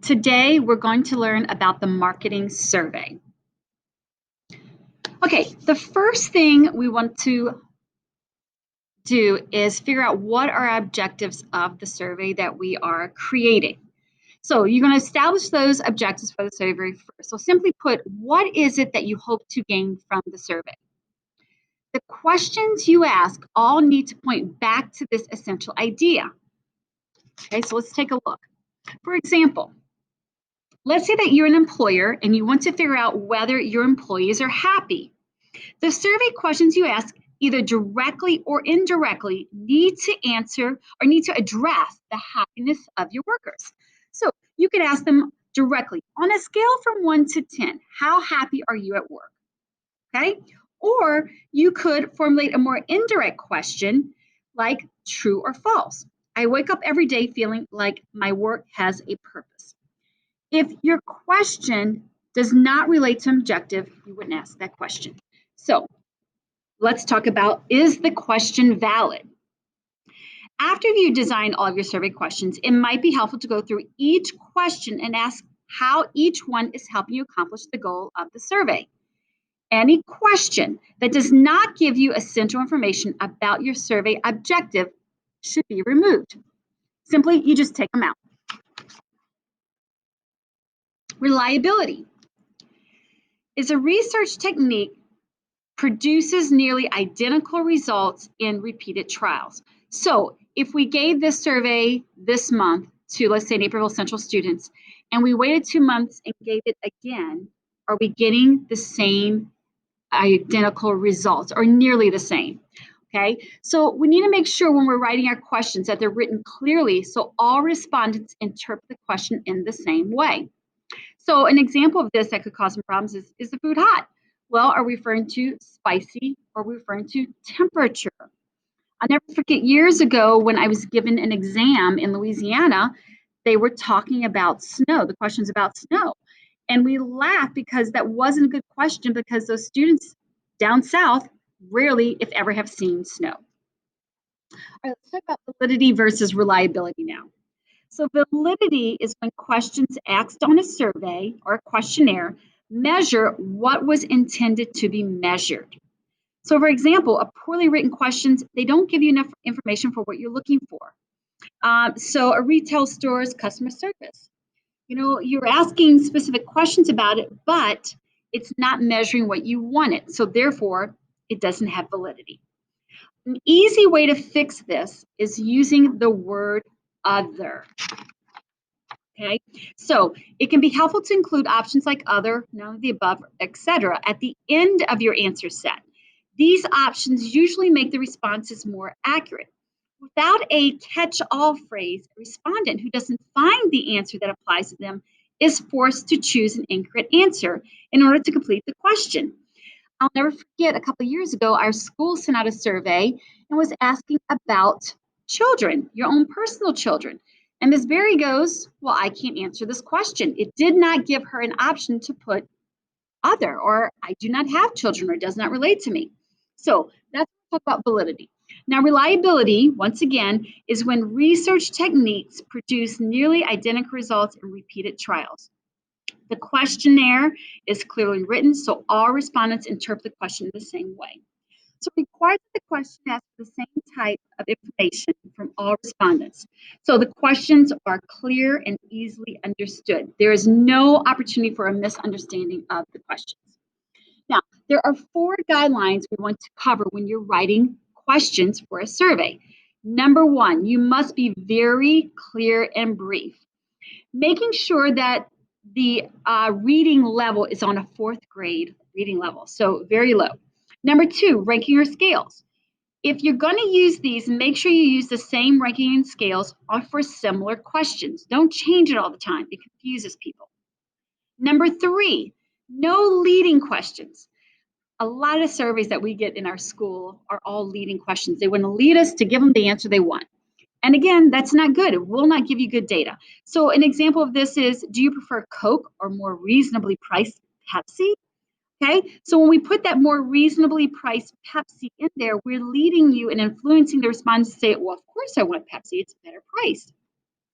Today, we're going to learn about the marketing survey. Okay, the first thing we want to do is figure out what are objectives of the survey that we are creating. So you're going to establish those objectives for the survey first. So simply put, what is it that you hope to gain from the survey? The questions you ask all need to point back to this essential idea. Okay, so let's take a look. For example, let's say that you're an employer and you want to figure out whether your employees are happy. The survey questions you ask, either directly or indirectly, need to answer or need to address the happiness of your workers. So you could ask them directly, on a scale from 1 to 10, how happy are you at work? Okay? Or you could formulate a more indirect question like true or false. I wake up every day feeling like my work has a purpose. If your question does not relate to objective, you wouldn't ask that question. So let's talk about, is the question valid? After you design all of your survey questions, it might be helpful to go through each question and ask how each one is helping you accomplish the goal of the survey. Any question that does not give you essential information about your survey objective should be removed. Simply, you just take them out. Reliability is a research technique produces nearly identical results in repeated trials. So if we gave this survey this month to, let's say, Naperville Central students, and we waited 2 months and gave it again, are we getting the same identical results or nearly the same? Okay, so we need to make sure when we're writing our questions that they're written clearly so all respondents interpret the question in the same way. So an example of this that could cause some problems is the food hot? Well, are we referring to spicy or are we referring to temperature? I'll never forget years ago when I was given an exam in Louisiana, they were talking about snow, the questions about snow. And we laughed because that wasn't a good question because those students down south rarely, if ever, have seen snow. All right, let's talk about validity versus reliability now. So validity is when questions asked on a survey or a questionnaire measure what was intended to be measured. So for example, a poorly written questions, they don't give you enough information for what you're looking for. So a retail store's customer service, you're asking specific questions about it, but it's not measuring what you wanted. So therefore, it doesn't have validity. An easy way to fix this is using the word other. Okay, so it can be helpful to include options like other, none of the above, etc. at the end of your answer set. These options usually make the responses more accurate. Without a catch-all phrase, a respondent who doesn't find the answer that applies to them is forced to choose an incorrect answer in order to complete the question. I'll never forget, a couple of years ago, our school sent out a survey and was asking about children, your own personal children. And Ms. Berry goes, well, I can't answer this question. It did not give her an option to put other, or I do not have children, or it does not relate to me. So that's talk about validity. Now, reliability, once again, is when research techniques produce nearly identical results in repeated trials. The questionnaire is clearly written, so all respondents interpret the question the same way. So it requires that the question asks the same type of information from all respondents. So the questions are clear and easily understood. There is no opportunity for a misunderstanding of the questions. Now, there are 4 guidelines we want to cover when you're writing questions for a survey. Number 1, you must be very clear and brief, making sure that the reading level is on a 4th grade reading level, so very low. Number 2, ranking or scales. If you're going to use these, make sure you use the same ranking and scales for similar questions. Don't change it all the time. It confuses people. Number 3, no leading questions. A lot of surveys that we get in our school are all leading questions. They want to lead us to give them the answer they want. And again, that's not good. It will not give you good data. So an example of this is, do you prefer Coke or more reasonably priced Pepsi? Okay, so when we put that more reasonably priced Pepsi in there, we're leading you and influencing the respondents to say, well, of course I want Pepsi, it's better priced.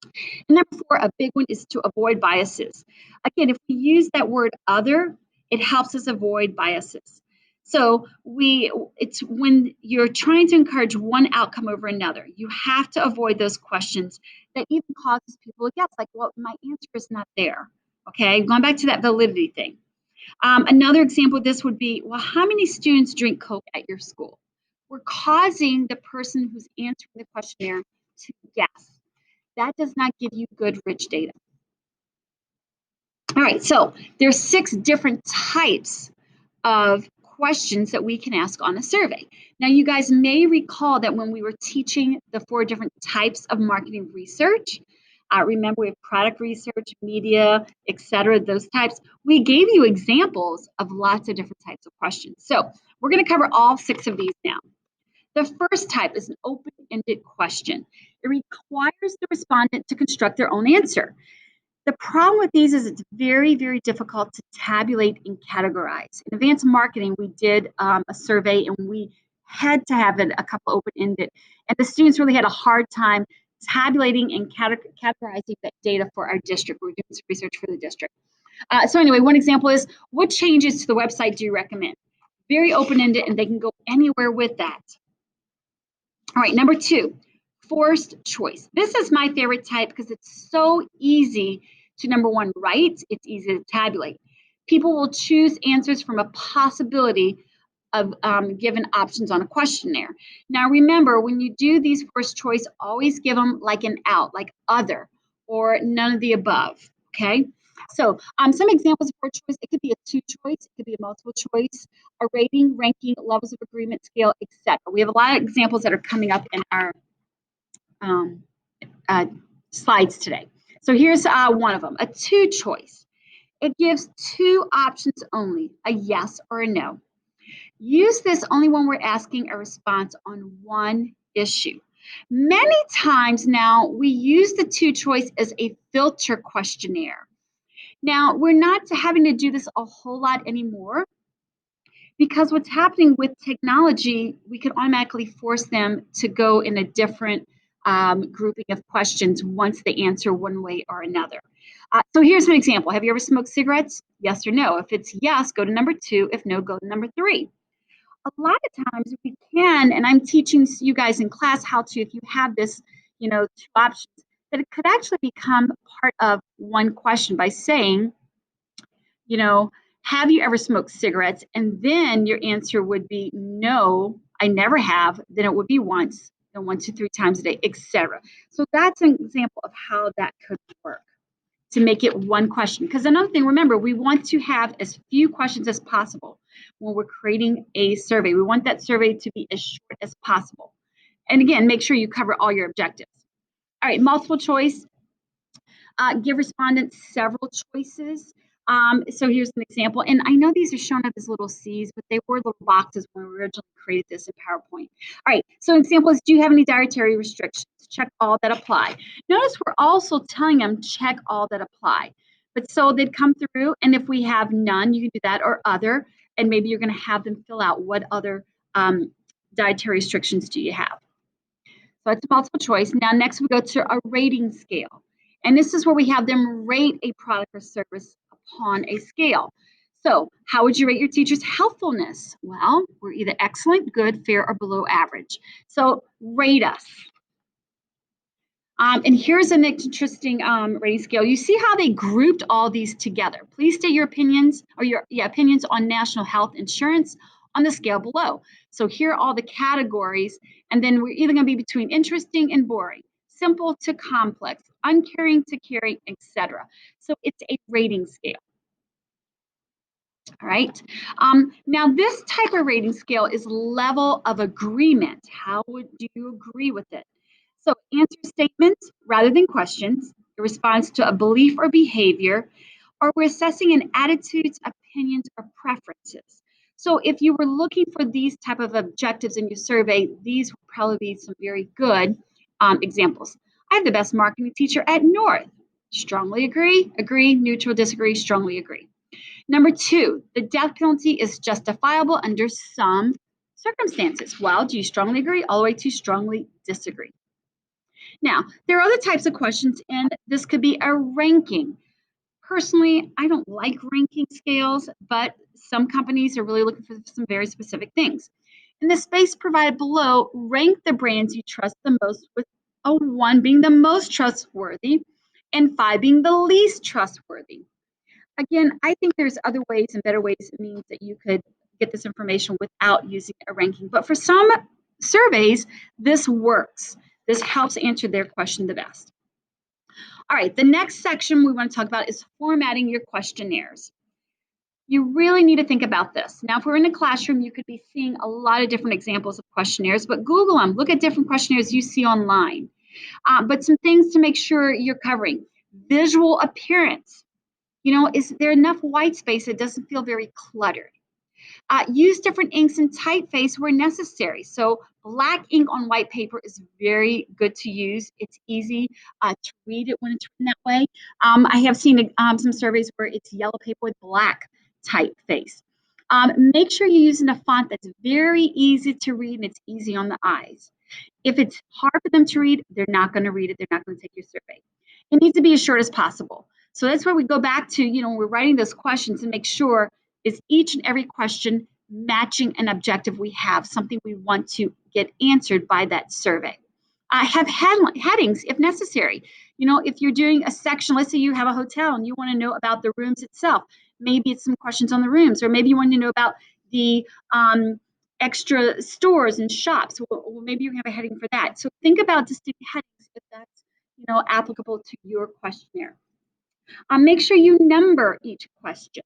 And number 4, a big one is to avoid biases. Again, if we use that word other, it helps us avoid biases. So it's when you're trying to encourage one outcome over another, you have to avoid those questions that even causes people to guess, like, well, my answer is not there. Okay, going back to that validity thing. Another example of this would be, well, how many students drink Coke at your school? We're causing the person who's answering the questionnaire to guess. That does not give you good, rich data. All right, so there's 6 different types of questions that we can ask on a survey. Now, you guys may recall that when we were teaching the 4 different types of marketing research, remember we have product research, media, etc., those types. We gave you examples of lots of different types of questions. So we're going to cover all 6 of these now. The first type is an open-ended question. It requires the respondent to construct their own answer. The problem with these is it's very, very difficult to tabulate and categorize. In advanced marketing, we did a survey and we had to have it a couple open-ended. And the students really had a hard time tabulating and categorizing that data for our district. We're doing some research for the district. So anyway, one example is, what changes to the website do you recommend? Very open-ended, and they can go anywhere with that. All right, number 2, forced choice. This is my favorite type because it's so easy to, number 1, write. It's easy to tabulate. People will choose answers from a possibility of given options on a questionnaire. Now, remember, when you do these forced choice, always give them like an out, like other, or none of the above, okay? So some examples of forced choice, it could be a 2 choice, it could be a multiple choice, a rating, ranking, levels of agreement scale, etc. We have a lot of examples that are coming up in our slides today. So here's one of them, a 2 choice. It gives 2 options only, a yes or a no. Use this only when we're asking a response on one issue. Many times now, we use the 2 choice as a filter questionnaire. Now, we're not having to do this a whole lot anymore because what's happening with technology, we can automatically force them to go in a different grouping of questions once they answer one way or another. So here's an example. Have you ever smoked cigarettes? Yes or no. If it's yes, go to number 2. If no, go to number 3. A lot of times we can, and I'm teaching you guys in class how to, if you have this, 2 options, that it could actually become part of one question by saying, have you ever smoked cigarettes? And then your answer would be no, I never have. Then it would be once, then 1 to 3 times a day, etc. So that's an example of how that could work to make it one question. Because another thing, remember, we want to have as few questions as possible when we're creating a survey. We want that survey to be as short as possible. And again, make sure you cover all your objectives. All right, multiple choice. Give respondents several choices. So here's an example. And I know these are shown up as little C's, but they were little boxes when we originally created this in PowerPoint. All right, so an example is, do you have any dietary restrictions? Check all that apply. Notice we're also telling them check all that apply. But so they'd come through, and if we have none, you can do that, or other, and maybe you're going to have them fill out what other dietary restrictions do you have. So it's multiple choice. Now next we go to a rating scale. And this is where we have them rate a product or service upon a scale. So how would you rate your teacher's helpfulness? Well, we're either excellent, good, fair, or below average. So rate us. And here's an interesting rating scale. You see how they grouped all these together. Please state your opinions or your opinions on national health insurance on the scale below. So here are all the categories, and then we're either going to be between interesting and boring, simple to complex, uncaring to caring, etc. So it's a rating scale. All right. Now this type of rating scale is level of agreement. How would you agree with it? So answer statements rather than questions, a response to a belief or behavior, or we're assessing an attitudes, opinions, or preferences. So if you were looking for these type of objectives in your survey, these would probably be some very good examples. I have the best marketing teacher at North. Strongly agree, agree, neutral, disagree, strongly agree. Number 2, the death penalty is justifiable under some circumstances. Well, do you strongly agree all the way to strongly disagree? Now, there are other types of questions, and this could be a ranking. Personally, I don't like ranking scales, but some companies are really looking for some very specific things. In the space provided below, rank the brands you trust the most, with a 1 being the most trustworthy and 5 being the least trustworthy. Again, I think there's other ways and better ways and means that you could get this information without using a ranking. But for some surveys, this works. This helps answer their question the best. All right, the next section we want to talk about is formatting your questionnaires. You really need to think about this. Now, if we're in a classroom, you could be seeing a lot of different examples of questionnaires, but Google them. Look at different questionnaires you see online. But some things to make sure you're covering. Visual appearance. Is there enough white space that doesn't feel very cluttered? Use different inks and typeface where necessary. So black ink on white paper is very good to use. It's easy to read it when it's written that way. I have seen some surveys where it's yellow paper with black typeface. Make sure you're using a font that's very easy to read and it's easy on the eyes. If it's hard for them to read, they're not going to read it. They're not going to take your survey. It needs to be as short as possible. So that's where we go back to, when we're writing those questions and make sure is each and every question matching an objective we have, something we want to get answered by that survey. Have headings if necessary. If you're doing a section, let's say you have a hotel and you want to know about the rooms itself, maybe it's some questions on the rooms, or maybe you want to know about the extra stores and shops. Well, maybe you have a heading for that. So think about distinct headings if that's applicable to your questionnaire. Make sure you number each question.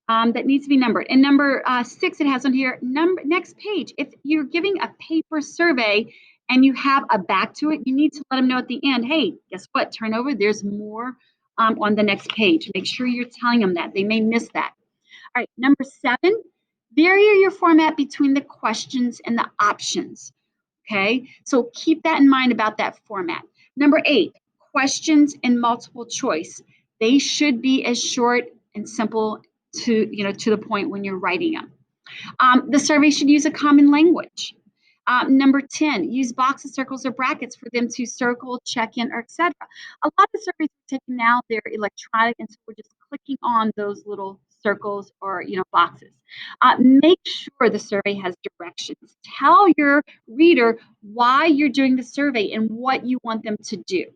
That needs to be numbered. And number 6, it has on here, next page. If you're giving a paper survey and you have a back to it, you need to let them know at the end, hey, guess what? Turn over, there's more on the next page. Make sure you're telling them that. They may miss that. All right, number 7, vary your format between the questions and the options. Okay, so keep that in mind about that format. Number 8, questions and multiple choice. They should be as short and simple to the point when you're writing them. The survey should use a common language. Number 10, use boxes, circles, or brackets for them to circle, check in, or etc. A lot of surveys are taken now, they're electronic, and so we're just clicking on those little circles or boxes. Make sure the survey has directions. Tell your reader why you're doing the survey and what you want them to do.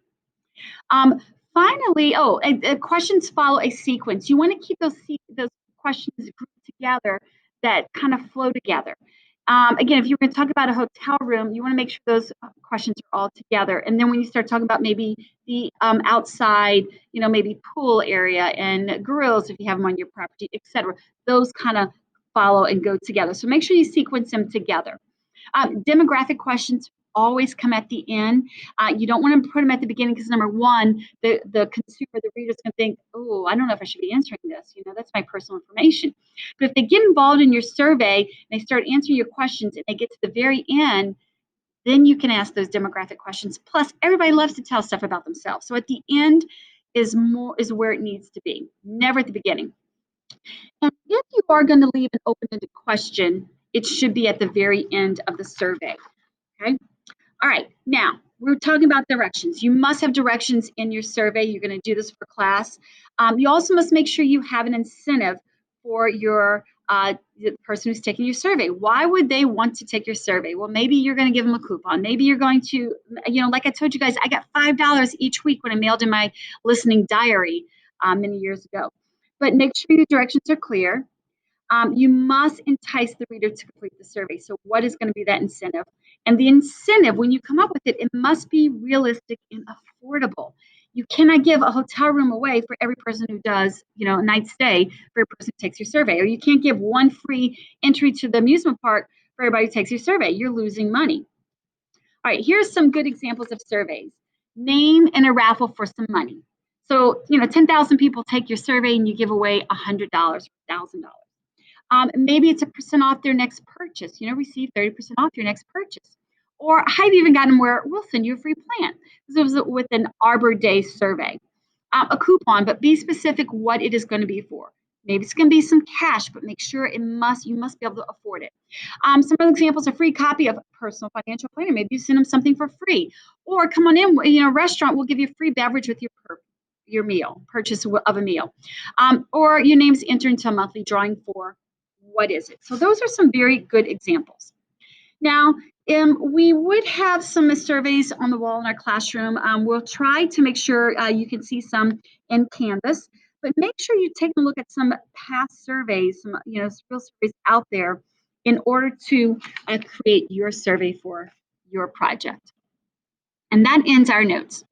Finally, questions follow a sequence. You want to keep those questions grouped together that kind of flow together. Again, if you're going to talk about a hotel room, you want to make sure those questions are all together. And then when you start talking about maybe the outside, maybe pool area and grills, if you have them on your property, etc., those kind of follow and go together. So make sure you sequence them together. Demographic questions always come at the end. You don't want to put them at the beginning because number 1, the consumer, the reader's going to think, oh, I don't know if I should be answering this. That's my personal information. But if they get involved in your survey and they start answering your questions and they get to the very end, then you can ask those demographic questions. Plus, everybody loves to tell stuff about themselves. So at the end is where it needs to be, never at the beginning. And if you are going to leave an open-ended question, it should be at the very end of the survey. Okay. All right. Now we're talking about directions. You must have directions in your survey. You're going to do this for class. You also must make sure you have an incentive for your the person who's taking your survey. Why would they want to take your survey? Well, maybe you're going to give them a coupon. Maybe you're going to, like I told you guys, I got $5 each week when I mailed in my listening diary many years ago. But make sure your directions are clear. You must entice the reader to complete the survey. So what is going to be that incentive? And the incentive, when you come up with it, it must be realistic and affordable. You cannot give a hotel room away for every person who does, a night stay for every person who takes your survey. Or you can't give one free entry to the amusement park for everybody who takes your survey. You're losing money. All right, here's some good examples of surveys. Name and a raffle for some money. So, 10,000 people take your survey and you give away $100 or $1,000. Maybe it's a % off their next purchase. Receive 30% off your next purchase. Or I've even gotten where we'll send you a free plant. This was with an Arbor Day survey. A coupon, but be specific what it is going to be for. Maybe it's going to be some cash, but make sure you must be able to afford it. Some other examples: a free copy of Personal Financial Planner. Maybe you send them something for free, or come on in. Restaurant will give you a free beverage with your meal purchase of a meal, or your name's entered into a monthly drawing for what is it. So those are some very good examples. Now, we would have some surveys on the wall in our classroom. We'll try to make sure you can see some in Canvas, but make sure you take a look at some past surveys, some real surveys out there in order to create your survey for your project. And that ends our notes.